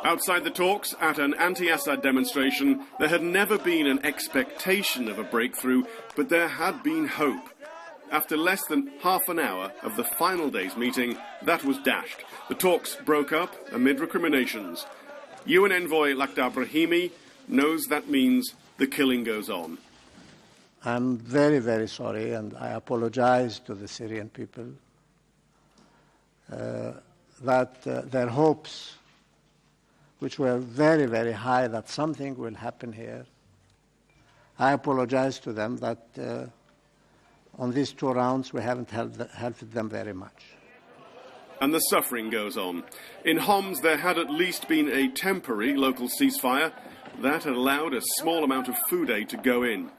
Outside the talks, at an anti-Assad demonstration, there had never been an expectation of a breakthrough, but there had been hope. After less than half an hour of the final day's meeting, that was dashed. The talks broke up amid recriminations. UN envoy Lakhdar Brahimi knows that means the killing goes on. I'm very, very sorry, and I apologize to the Syrian people that their hopes, which were very, very high that something will happen here, I apologize to them that on these 2 rounds we haven't helped them very much. And the suffering goes on. In Homs there had at least been a temporary local ceasefire that had allowed a small amount of food aid to go in.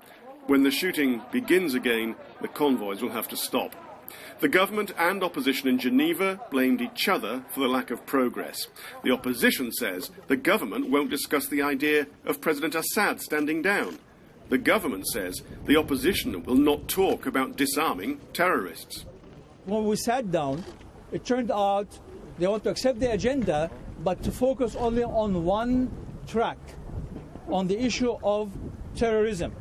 When the shooting begins again, the convoys will have to stop. The government and opposition in Geneva blamed each other for the lack of progress. The opposition says the government won't discuss the idea of President Assad standing down. The government says the opposition will not talk about disarming terrorists. When we sat down, it turned out they want to accept the agenda, but to focus only on one track, on the issue of terrorism.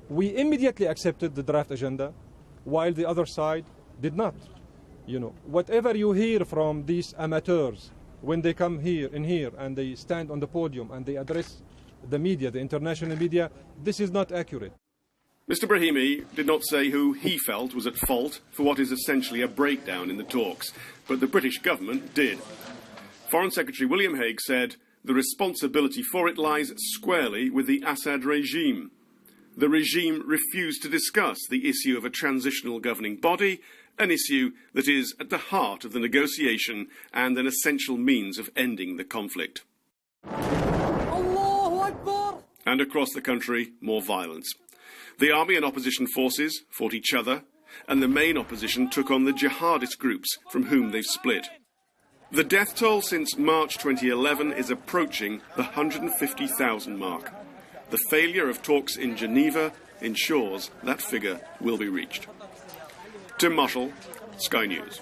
We immediately accepted the draft agenda, while the other side did not. You know, whatever you hear from these amateurs when they come here and they stand on the podium and they address the media, the international media, this is not accurate. Mr. Brahimi did not say who he felt was at fault for what is essentially a breakdown in the talks, but the British government did. Foreign Secretary William Hague said the responsibility for it lies squarely with the Assad regime. The regime refused to discuss the issue of a transitional governing body, an issue that is at the heart of the negotiation and an essential means of ending the conflict. And across the country, more violence. The army and opposition forces fought each other, and the main opposition took on the jihadist groups from whom they've split. The death toll since March 2011 is approaching the 150,000 mark. The failure of talks in Geneva ensures that figure will be reached. Tim Marshall, Sky News.